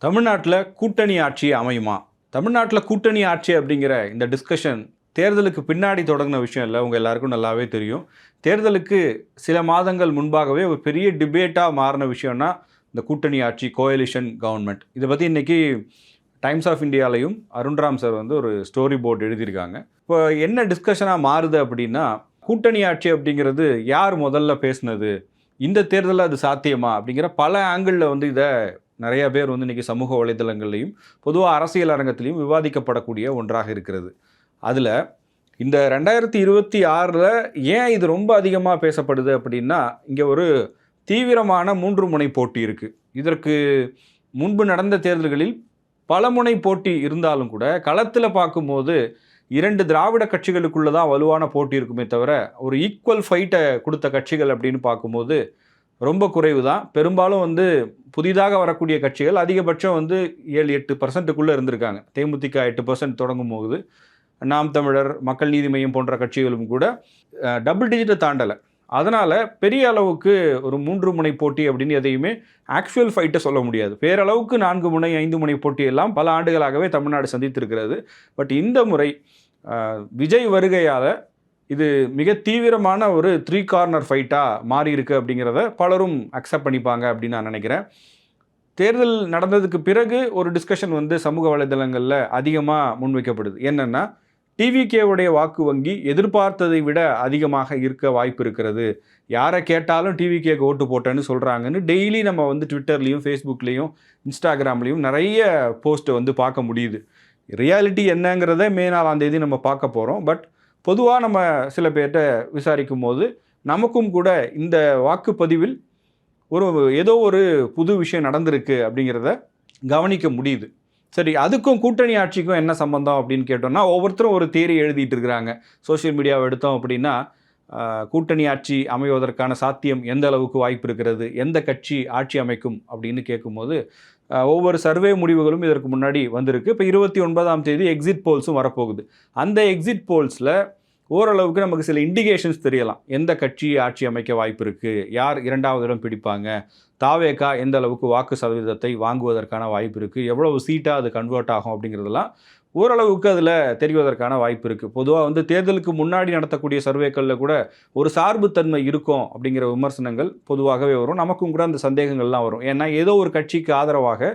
தமிழ்நாட்டில் கூட்டணி ஆட்சி அமையுமா? தமிழ்நாட்டில் கூட்டணி ஆட்சி அப்படிங்கிற இந்த டிஸ்கஷன் தேர்தலுக்கு பின்னாடி தொடங்கின விஷயம் இல்லை, உங்கள் எல்லாருக்கும் நல்லாவே தெரியும். தேர்தலுக்கு சில மாதங்கள் முன்பாகவே ஒரு பெரிய டிபேட்டாக மாறின விஷயம்னா இந்த கூட்டணி ஆட்சி, கோயலிஷன் கவர்மெண்ட். இதை பற்றி இன்றைக்கி டைம்ஸ் ஆஃப் இந்தியாலையும் அருண்ராம் சார் ஒரு ஸ்டோரி போர்டு எழுதியிருக்காங்க. இப்போ என்ன டிஸ்கஷனாக மாறுது அப்படின்னா, கூட்டணி ஆட்சி அப்படிங்கிறது யார் முதல்ல பேசுனது, இந்த தேர்தலில் அது சாத்தியமா அப்படிங்கிற பல ஆங்கிளில் இதை நிறைய பேர் இன்றைக்கி சமூக வலைதளங்கள்லையும் பொதுவாக அரசியல் அரங்கத்திலையும் விவாதிக்கப்படக்கூடிய ஒன்றாக இருக்கிறது. அதில் இந்த 2026 ஏன் இது ரொம்ப அதிகமாக பேசப்படுது அப்படின்னா, இங்கே ஒரு தீவிரமான 3 முனை போட்டி இருக்குது. இதற்கு முன்பு நடந்த தேர்தல்களில் பல முனை போட்டி இருந்தாலும் கூட களத்தில் பார்க்கும்போது 2 திராவிட கட்சிகளுக்குள்ளே தான் வலுவான போட்டி இருக்குமே தவிர ஒரு ஈக்குவல் ஃபைட்டை கொடுத்த கட்சிகள் அப்படின்னு பார்க்கும்போது ரொம்ப குறைவு தான். பெரும்பாலும் புதிதாக வரக்கூடிய கட்சிகள் அதிகபட்சம் 7-8% இருந்திருக்காங்க. தேமுதிக 8% தொடங்கும் போது, நாம் தமிழர், மக்கள் நீதி மையம் போன்ற கட்சிகளும் கூட டபுள் டிஜிட்டை தாண்டலை. அதனால் பெரிய அளவுக்கு ஒரு 3 முனை போட்டி அப்படின்னு எதையுமே ஆக்சுவல் ஃபைட்டை சொல்ல முடியாது. பேரளவுக்கு 4 முனை 5 முனை போட்டியெல்லாம் பல ஆண்டுகளாகவே தமிழ்நாடு சந்தித்திருக்கிறது. பட் இந்த முறை விஜய் வருகையால் இது மிக தீவிரமான ஒரு 3 கார்னர் ஃபைட்டாக மாறி இருக்கு அப்படிங்கிறத பலரும் அக்செப்ட் பண்ணிப்பாங்க அப்படின்னு நான் நினைக்கிறேன். தேர்தல் நடந்ததுக்கு பிறகு ஒரு டிஸ்கஷன் சமூக வலைதளங்களில் அதிகமாக முன்வைக்கப்படுது. என்னென்னா, டிவிகேவுடைய வாக்கு வங்கி எதிர்பார்த்ததை விட அதிகமாக இருக்க வாய்ப்பு இருக்கிறது. யாரை கேட்டாலும் டிவிகேக்கு ஓட்டு போட்டேன்னு சொல்கிறாங்கன்னு டெய்லி நம்ம ட்விட்டர்லேயும் ஃபேஸ்புக்லேயும் இன்ஸ்டாகிராம்லேயும் நிறைய போஸ்ட்டை பார்க்க முடியுது. ரியாலிட்டி என்னங்கிறத மே 4ஆம் தேதி நம்ம பார்க்க போகிறோம். பட் பொதுவாக நம்ம சில பேர்கிட்ட விசாரிக்கும் போது நமக்கும் கூட இந்த வாக்குப்பதிவில் ஏதோ ஒரு புது விஷயம் நடந்திருக்கு அப்படிங்கிறத கவனிக்க முடியுது. சரி, அதுக்கும் கூட்டணி ஆட்சிக்கும் என்ன சம்பந்தம் அப்படின்னு கேட்டோம்னா, ஒவ்வொருத்தரும் ஒரு தியரி எழுதிட்டு இருக்கிறாங்க. சோஷியல் மீடியாவை எடுத்தோம் அப்படின்னா, கூட்டணி ஆட்சி அமைவதற்கான சாத்தியம் எந்த அளவுக்கு வாய்ப்பு இருக்கிறது, எந்த கட்சி ஆட்சி அமைக்கும் அப்படின்னு கேட்கும்போது ஒவ்வொரு சர்வே முடிவுகளும் இதற்கு முன்னாடி வந்திருக்கு. இப்போ 29ஆம் தேதி எக்ஸிட் போல்ஸும் வரப்போகுது. அந்த எக்ஸிட் போல்ஸில் ஓரளவுக்கு நமக்கு சில இண்டிகேஷன்ஸ் தெரியலாம். எந்த கட்சி ஆட்சி அமைக்க வாய்ப்பு இருக்குது, யார் 2வது இடம் பிடிப்பாங்க, தாவேகா எந்த அளவுக்கு வாக்கு சதவீதத்தை வாங்குவதற்கான வாய்ப்பு இருக்குது, எவ்வளவு சீட்டாக அது கன்வெர்ட் ஆகும் அப்படிங்கிறதெல்லாம் ஓரளவுக்கு அதில் தெரிவதற்கான வாய்ப்பு இருக்குது. பொதுவாக தேர்தலுக்கு முன்னாடி நடத்தக்கூடிய சர்வேக்களில் கூட ஒரு சார்புத்தன்மை இருக்கும் அப்படிங்கிற விமர்சனங்கள் பொதுவாகவே வரும். நமக்கும் கூட அந்த சந்தேகங்கள்லாம் வரும். ஏன்னா ஏதோ ஒரு கட்சிக்கு ஆதரவாக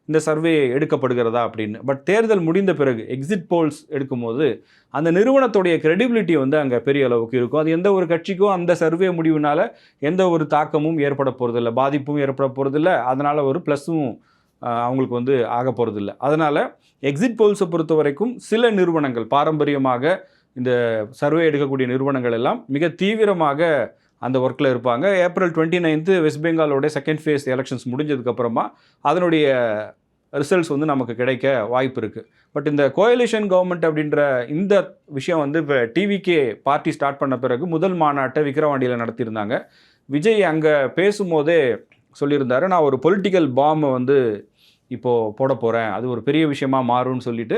இந்த சர்வே எடுக்கப்படுகிறதா அப்படின்னு. பட் தேர்தல் முடிந்த பிறகு எக்ஸிட் போல்ஸ் எடுக்கும்போது அந்த நிறுவனத்துடைய கிரெடிபிலிட்டி அங்கே பெரிய அளவுக்கு இருக்கும். அது எந்த ஒரு கட்சிக்கும் அந்த சர்வே முடிவுனால் எந்த ஒரு தாக்கமும் ஏற்பட போகிறதில்ல, பாதிப்பும் ஏற்பட போகிறதில்ல. அதனால் ஒரு ப்ளஸ்ஸும் அவங்களுக்கு ஆக போகிறதில்ல. அதனால் எக்ஸிட் போல்ஸை பொறுத்த வரைக்கும் சில நிறுவனங்கள், பாரம்பரியமாக இந்த சர்வே எடுக்கக்கூடிய நிறுவனங்கள் எல்லாம் மிக தீவிரமாக அந்த ஒர்க்கில் இருப்பாங்க. ஏப்ரல் 29 வெஸ்ட் பெங்காலோட செகண்ட் ஃபேஸ் எலெக்ஷன்ஸ் முடிஞ்சதுக்கப்புறமா அதனுடைய ரிசல்ட்ஸ் நமக்கு கிடைக்க வாய்ப்பு இருக்குது. பட் இந்த கோயலிஷன் கவர்மெண்ட் அப்படின்ற இந்த விஷயம் இப்போ டிவிகே பார்ட்டி ஸ்டார்ட் பண்ண பிறகு முதல் மாநாட்டை விக்கிரவாண்டியில் நடத்தியிருந்தாங்க. விஜய் அங்கே பேசும்போதே சொல்லியிருந்தார், நான் ஒரு பொலிட்டிக்கல் பாம்பை இப்போது போட போகிறேன், அது ஒரு பெரிய விஷயமா மாறும்னு சொல்லிட்டு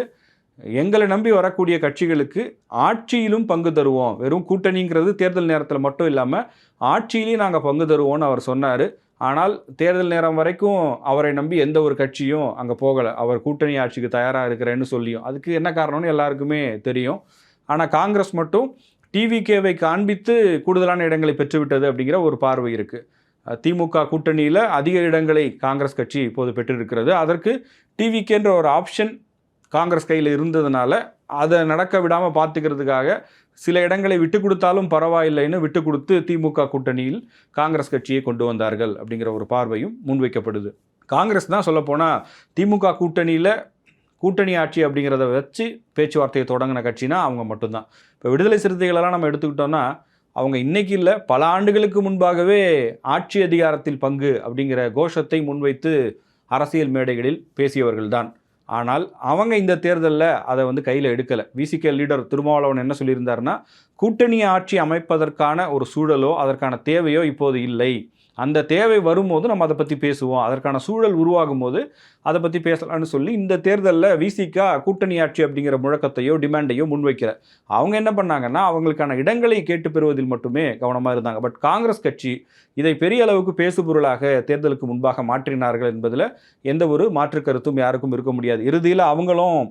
எங்களை நம்பி வரக்கூடிய கட்சிகளுக்கு ஆட்சியிலும் பங்கு தருவோம், வெறும் கூட்டணிங்கிறது தேர்தல் நேரத்தில் மட்டும் இல்லாமல் ஆட்சியிலையும் நாங்கள் பங்கு தருவோம்னு அவர் சொன்னார். ஆனால் தேர்தல் நேரம் வரைக்கும் அவரை நம்பி எந்த ஒரு கட்சியும் அங்கே போகலை. அவர் கூட்டணி ஆட்சிக்கு தயாராக இருக்கிறேன்னு சொல்லியும் அதுக்கு என்ன காரணம்னு எல்லாருக்குமே தெரியும். ஆனால் காங்கிரஸ் மட்டும் டிவிகேவை காண்பித்து கூடுதலான இடங்களை பெற்றுவிட்டது அப்படிங்கிற ஒரு பார்வை இருக்குது. திமுக கூட்டணியில் அதிக இடங்களை காங்கிரஸ் கட்சி இப்போது பெற்றிருக்கிறது. அதற்கு டிவிகேன்ற ஒரு ஆப்ஷன் காங்கிரஸ் கையில் இருந்ததுனால அதை நடக்க விடாமல் பார்த்துக்கிறதுக்காக சில இடங்களை விட்டு கொடுத்தாலும் பரவாயில்லைன்னு விட்டு கொடுத்து திமுக கூட்டணியில் காங்கிரஸ் கட்சியை கொண்டு வந்தார்கள் அப்படிங்கிற ஒரு பார்வையும் முன்வைக்கப்படுது. காங்கிரஸ் தான் சொல்லப்போனால் திமுக கூட்டணியில் கூட்டணி ஆட்சி அப்படிங்கிறத வச்சு பேச்சுவார்த்தையை தொடங்கின கட்சினா அவங்க மட்டும்தான். இப்போ விடுதலை சிறுத்தைகளெல்லாம் நம்ம எடுத்துக்கிட்டோன்னா, அவங்க இன்றைக்கி இல்லை, பல ஆண்டுகளுக்கு முன்பாகவே ஆட்சி அதிகாரத்தில் பங்கு அப்படிங்கிற கோஷத்தை முன்வைத்து அரசியல் மேடைகளில் பேசியவர்கள் தான். ஆனால் அவங்க இந்த தேர்தலில் அதை கையில் எடுக்கலை. விசிகே லீடர் திருமாவளவன் என்ன சொல்லியிருந்தாருன்னா, கூட்டணி ஆட்சி அமைப்பதற்கான ஒரு சூழலோ அதற்கான தேவையோ இப்போது இல்லை, அந்த தேவை வரும்போது நம்ம அதை பற்றி பேசுவோம், அதற்கான சூழல் உருவாகும் போது அதை பற்றி பேசலாம்னு சொல்லி இந்த தேர்தலில் விசிகா கூட்டணி ஆட்சி அப்படிங்கிற முழக்கத்தையோ டிமாண்டையோ முன்வைக்கிற அவங்க என்ன பண்ணாங்கன்னா அவங்களுக்கான இடங்களை கேட்டு பெறுவதில் மட்டுமே கவனமாக இருந்தாங்க. பட் காங்கிரஸ் கட்சி இதை பெரிய அளவுக்கு பேசுபொருளாக தேர்தலுக்கு முன்பாக மாற்றினார்கள் என்பதில் எந்த ஒரு மாற்று கருத்தும் யாருக்கும் இருக்க முடியாது. இறுதியில் அவங்களும்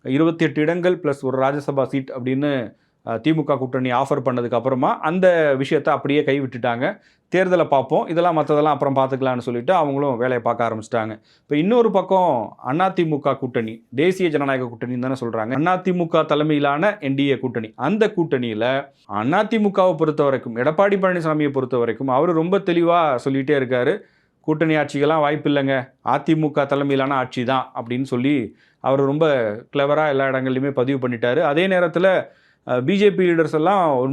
28 இடங்கள் ப்ளஸ் ஒரு ராஜ்யசபா சீட் அப்படின்னு திமுக கூட்டணி ஆஃபர் பண்ணதுக்கு அப்புறமா அந்த விஷயத்தை அப்படியே கைவிட்டுட்டாங்க. தேர்தலை பார்ப்போம், இதெல்லாம் மற்றதெல்லாம் அப்புறம் பார்த்துக்கலான்னு சொல்லிட்டு அவங்களும் வேலையை பார்க்க ஆரம்பிச்சிட்டாங்க. இப்போ இன்னொரு பக்கம் அதிமுக கூட்டணி, தேசிய ஜனநாயக கூட்டணின்னு தானே சொல்கிறாங்க, அதிமுக தலைமையிலான என்டிஏ கூட்டணி. அந்த கூட்டணியில் அதிமுகவை பொறுத்த வரைக்கும், எடப்பாடி பழனிசாமியை பொறுத்த வரைக்கும் அவர் ரொம்ப தெளிவாக சொல்லிகிட்டே இருக்காரு, கூட்டணி ஆட்சிகள்லாம் வாய்ப்பு இல்லைங்க, அதிமுக தலைமையிலான ஆட்சி தான் அப்படின்னு சொல்லி அவர் ரொம்ப கிளவராக எல்லா இடங்கள்லையுமே பதிவு பண்ணிட்டாரு. அதே நேரத்தில் பிஜேபி லீடர்ஸ் எல்லாம் ஒரு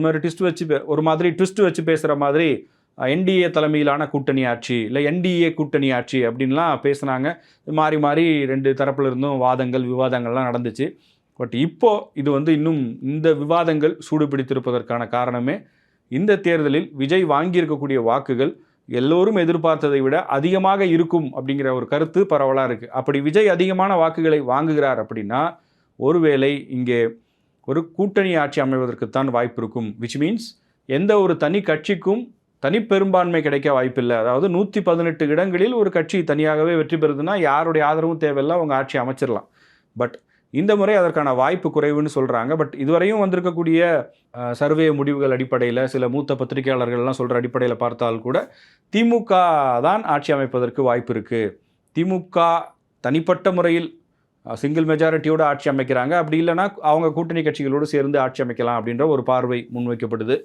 மாதிரி ட்விஸ்ட் வச்சு பேசுகிற மாதிரி என்டிஏ தலைமையிலான கூட்டணி ஆட்சி இல்லை என்டிஏ கூட்டணி ஆட்சி அப்படின்லாம் பேசுனாங்க. மாறி மாறி ரெண்டு தரப்புல இருந்தும் விவாதங்கள்லாம் நடந்துச்சு. பட் இப்போது இது இன்னும் இந்த விவாதங்கள் சூடு பிடித்திருப்பதற்கான காரணமே இந்த தேர்தலில் விஜய் வாங்கியிருக்கக்கூடிய வாக்குகள் எல்லோரும் எதிர்பார்த்ததை விட அதிகமாக இருக்கும் அப்படிங்கிற ஒரு கருத்து பரவலாக இருக்குது. அப்படி விஜய் அதிகமான வாக்குகளை வாங்குகிறார் அப்படின்னா ஒருவேளை இங்கே ஒரு கூட்டணி ஆட்சி அமைவதற்குத்தான் வாய்ப்பு இருக்கும். விச் மீன்ஸ் எந்த ஒரு தனி கட்சிக்கும் தனி பெரும்பான்மை கிடைக்க வாய்ப்பில்லை. அதாவது 118 இடங்களில் ஒரு கட்சி தனியாகவே வெற்றி பெறுதுன்னா யாருடைய ஆதரவும் தேவையில்லை, அவங்க ஆட்சி அமைச்சிடலாம். பட் இந்த முறை அதற்கான வாய்ப்பு குறைவுன்னு சொல்கிறாங்க. பட் இதுவரையும் வந்திருக்கக்கூடிய சர்வே முடிவுகள் அடிப்படையில், சில மூத்த பத்திரிகையாளர்கள்லாம் சொல்கிற அடிப்படையில் பார்த்தால் கூட திமுக தான் ஆட்சி அமைப்பதற்கு வாய்ப்பு இருக்குது. திமுக தனிப்பட்ட முறையில் சிங்கிள் மெஜாரிட்டியோடு ஆட்சி அமைக்கிறாங்க, அப்படி இல்லைனா அவங்க கூட்டணி கட்சிகளோடு சேர்ந்து ஆட்சி அமைக்கலாம் அப்படின்ற ஒரு பார்வை முன்வைக்கப்படுது.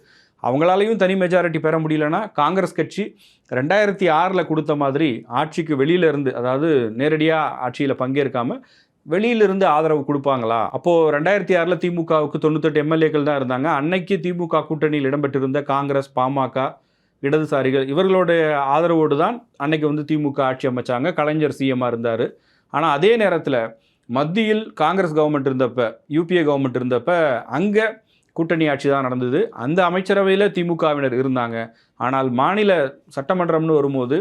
அவங்களாலையும் தனி மெஜாரிட்டி பெற முடியலன்னா காங்கிரஸ் கட்சி 2006 கொடுத்த மாதிரி ஆட்சிக்கு வெளியிலேருந்து, அதாவது நேரடியாக ஆட்சியில் பங்கேற்காமல் வெளியிலிருந்து ஆதரவு கொடுப்பாங்களா? அப்போது 2006 திமுகவுக்கு 98 எம்எல்ஏக்கள் தான் இருந்தாங்க. அன்னைக்கு திமுக கூட்டணியில் இடம்பெற்றிருந்த காங்கிரஸ், பாமக, இடதுசாரிகள் இவர்களுடைய ஆதரவோடு தான் அன்னைக்கு திமுக ஆட்சி அமைச்சாங்க. கலைஞர் சிஎம்மாக இருந்தார். ஆனால் அதே நேரத்தில் மத்தியில் காங்கிரஸ் கவர்மெண்ட் இருந்தப்போ, யூபிஏ கவர்மெண்ட் இருந்தப்போ அங்கே கூட்டணி ஆட்சி தான் நடந்தது. அந்த அமைச்சரவையில் திமுகவினர் இருந்தாங்க. ஆனால் மாநில சட்டமன்றம்னு வரும்போது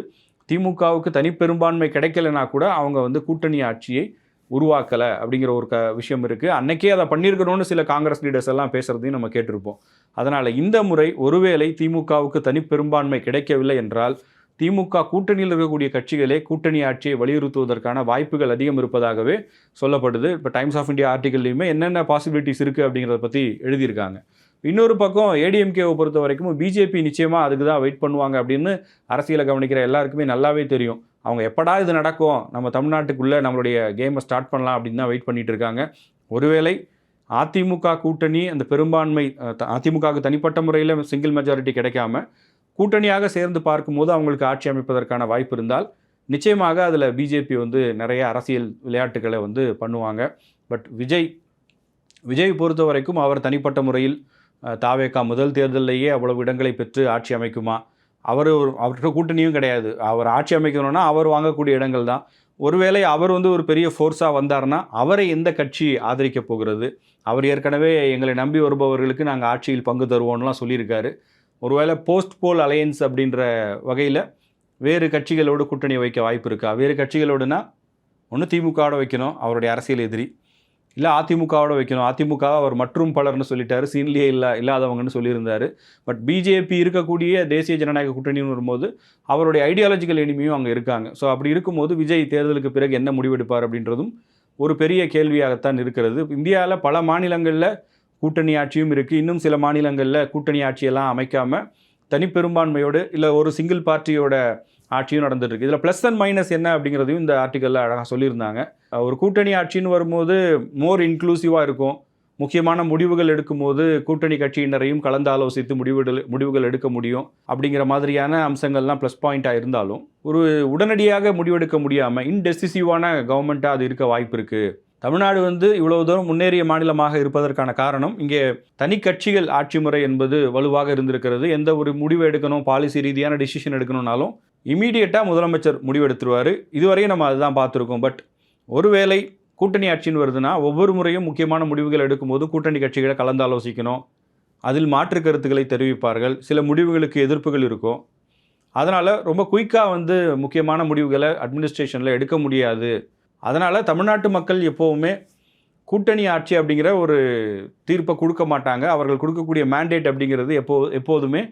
திமுகவுக்கு தனிப்பெரும்பான்மை கிடைக்கலைன்னா கூட அவங்க கூட்டணி ஆட்சியை உருவாக்கலை அப்படிங்கிற ஒரு விஷயம் இருக்குது. அன்னைக்கே அதை பண்ணியிருக்கணும்னு சில காங்கிரஸ் லீடர்ஸ் எல்லாம் பேசுகிறதையும் நம்ம கேட்டிருப்போம். அதனால் இந்த முறை ஒருவேளை திமுகவுக்கு தனிப்பெரும்பான்மை கிடைக்கவில்லை என்றால் திமுக கூட்டணியில் இருக்கக்கூடிய கட்சிகளே கூட்டணி ஆட்சியை வலியுறுத்துவதற்கான வாய்ப்புகள் அதிகம் இருப்பதாகவே சொல்லப்படுது. இப்போ டைம்ஸ் ஆஃப் இந்தியா ஆர்டிகல்லையுமே என்னென்ன பாசிபிலிட்டிஸ் இருக்குது அப்படிங்கிறத பற்றி எழுதியிருக்காங்க. இன்னொரு பக்கம் ஏடிஎம்கேவை பொறுத்த வரைக்கும் பிஜேபி நிச்சயமாக அதுக்கு தான் வெயிட் பண்ணுவாங்க அப்படின்னு அரசியலை கவனிக்கிற எல்லாருக்குமே நல்லாவே தெரியும். அவங்க எப்படா இது நடக்கும், நம்ம தமிழ்நாட்டுக்குள்ளே நம்மளுடைய கேமை ஸ்டார்ட் பண்ணலாம் அப்படின்னு தான் வெயிட் பண்ணிகிட்டு இருக்காங்க. ஒருவேளை அதிமுக கூட்டணி அந்த பெரும்பான்மை, அதிமுகவுக்கு தனிப்பட்ட முறையில் சிங்கிள் மெஜாரிட்டி கிடைக்காம கூட்டணியாக சேர்ந்து பார்க்கும்போது அவங்களுக்கு ஆட்சி அமைப்பதற்கான வாய்ப்பு இருந்தால் நிச்சயமாக அதில் பிஜேபி நிறைய அரசியல் விளையாட்டுகளை பண்ணுவாங்க. பட் விஜய் பொறுத்த வரைக்கும் அவர் தனிப்பட்ட முறையில் தாவேகா முதல் தேர்தலிலேயே அவ்வளவு இடங்களை பெற்று ஆட்சி அமைக்குமா? அவர்கிட்ட கூட்டணியும் கிடையாது. அவர் ஆட்சி அமைக்கணும்னா அவர் வாங்கக்கூடிய இடங்கள் தான். ஒருவேளை அவர் ஒரு பெரிய ஃபோர்ஸாக வந்தார்னா அவரை எந்த கட்சி ஆதரிக்கப் போகிறது? அவர் ஏற்கனவே எங்களை நம்பி வருபவர்களுக்கு நாங்கள் ஆட்சியில் பங்கு தருவோம்லாம் சொல்லியிருக்காரு. ஒருவேளை போஸ்ட் போல் அலையன்ஸ் அப்படின்ற வகையில் வேறு கட்சிகளோடு கூட்டணி வைக்க வாய்ப்பு இருக்கா? வேறு கட்சிகளோடுனா ஒன்று திமுகவோட வைக்கணும், அவருடைய அரசியல் எதிரி, இல்லை அதிமுகவோட வைக்கணும். அதிமுக அவர் மற்றும் பலர்னு சொல்லிட்டாரு, சீன்லேயே இல்லாதவங்கன்னு சொல்லியிருந்தார். பட் பிஜேபி இருக்கக்கூடிய தேசிய ஜனநாயக கூட்டணின்னு வரும்போது அவருடைய ஐடியாலஜிக்கல் எனிமியும் அங்கே இருக்காங்க. ஸோ அப்படி இருக்கும்போது விஜய் தேர்தலுக்கு பிறகு என்ன முடிவெடுப்பார் அப்படின்றதும் ஒரு பெரிய கேள்வியாகத்தான் இருக்கிறது. இந்தியாவில் பல மாநிலங்களில் கூட்டணி ஆட்சியும் இருக்குது. இன்னும் சில மாநிலங்களில் கூட்டணி ஆட்சியெல்லாம் அமைக்காமல் தனிப்பெரும்பான்மையோடு இல்லை ஒரு சிங்கிள் பார்ட்டியோட ஆட்சியும் நடந்துட்டுருக்கு. இதில் ப்ளஸ் அண்ட் மைனஸ் என்ன அப்படிங்கிறதையும் இந்த ஆர்டிக்கலில் அழகாக சொல்லியிருந்தாங்க. ஒரு கூட்டணி ஆட்சின்னு வரும்போது மோர் இன்க்ளூசிவாக இருக்கும். முக்கியமான முடிவுகள் எடுக்கும்போது கூட்டணி கட்சியினரையும் கலந்து ஆலோசித்து முடிவுகள் எடுக்க முடியும். அப்படிங்கிற மாதிரியான அம்சங்கள்லாம் ப்ளஸ் பாயிண்ட்டாக இருந்தாலும் ஒரு உடனடியாக முடிவெடுக்க முடியாமல் இன்டெசிசிவான கவர்மெண்ட்டாக அது இருக்க வாய்ப்பு இருக்குது. தமிழ்நாடு இவ்வளவு தூரம் முன்னேறிய மாநிலமாக இருப்பதற்கான காரணம் இங்கே தனி கட்சிகள் ஆட்சி முறை என்பது வலுவாக இருந்திருக்கிறது. எந்த ஒரு முடிவு எடுக்கணும், பாலிசி ரீதியான டிசிஷன் எடுக்கணும்னாலும் இமீடியட்டாக முதலமைச்சர் முடிவெடுத்துருவார். இதுவரையும் நம்ம அதுதான் பார்த்துருக்கோம். பட் ஒருவேளை கூட்டணி ஆட்சின்னு வருதுன்னா ஒவ்வொரு முறையும் முக்கியமான முடிவுகள் எடுக்கும்போது கூட்டணி கட்சிகளை கலந்து ஆலோசிக்கணும். அதில் மாற்று கருத்துக்களை தெரிவிப்பார்கள். சில முடிவுகளுக்கு எதிர்ப்புகள் இருக்கும். அதனால் ரொம்ப குயிக்காக வந்து முக்கியமான முடிவுகளை அட்மினிஸ்ட்ரேஷனில் எடுக்க முடியாது. அதனால் தமிழ்நாட்டு மக்கள் எப்போவுமே கூட்டணி ஆட்சி அப்படிங்கிற ஒரு தீர்ப்பை கொடுக்க மாட்டாங்க. அவர்கள் கொடுக்கக்கூடிய மேண்டேட் அப்படிங்கிறது எப்போதுமே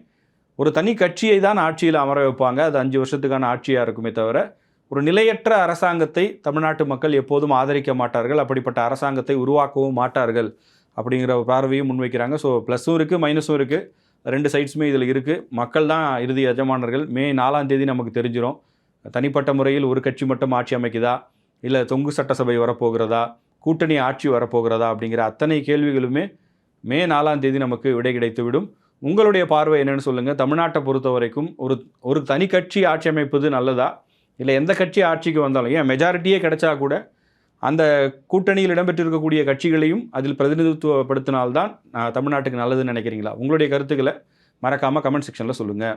ஒரு தனி கட்சியை தான் ஆட்சியில் அமர வைப்பாங்க. அது 5 வருஷத்துக்கான ஆட்சியாக இருக்குமே தவிர, ஒரு நிலையற்ற அரசாங்கத்தை தமிழ்நாட்டு மக்கள் எப்போதும் ஆதரிக்க மாட்டார்கள். அப்படிப்பட்ட அரசாங்கத்தை உருவாக்கவும் மாட்டார்கள் அப்படிங்கிற ஒரு பார்வையும் முன்வைக்கிறாங்க. ஸோ ப்ளஸும் இருக்குது, மைனஸும் இருக்குது. 2 சைட்ஸுமே இதில் இருக்குது. மக்கள் தான் இறுதி எஜமானர்கள். மே 4ஆம் தேதி நமக்கு தெரிஞ்சிடும். தனிப்பட்ட முறையில் ஒரு கட்சி மட்டும் ஆட்சி அமைக்குதா, இல்லை தொங்கு சட்டசபை வரப்போகிறதா, கூட்டணி ஆட்சி வரப்போகிறதா அப்படிங்கிற அத்தனை கேள்விகளுமே மே 4ஆம் தேதி நமக்கு விடை கிடைத்துவிடும். உங்களுடைய பார்வை என்னன்னு சொல்லுங்கள். தமிழ்நாட்டை பொறுத்த வரைக்கும் ஒரு தனி கட்சி ஆட்சி அமைப்பது நல்லதா, இல்லை எந்த கட்சி ஆட்சிக்கு வந்தாலும், ஏன் மெஜாரிட்டியே கிடைச்சா கூட அந்த கூட்டணியில் இடம்பெற்றிருக்கக்கூடிய கட்சிகளையும் அதில் பிரதிநிதித்துவப்படுத்தினால்தான் தமிழ்நாட்டுக்கு நல்லதுன்னு நினைக்கிறீங்களா? உங்களுடைய கருத்துக்களை மறக்காமல் கமெண்ட் செக்ஷனில் சொல்லுங்கள்.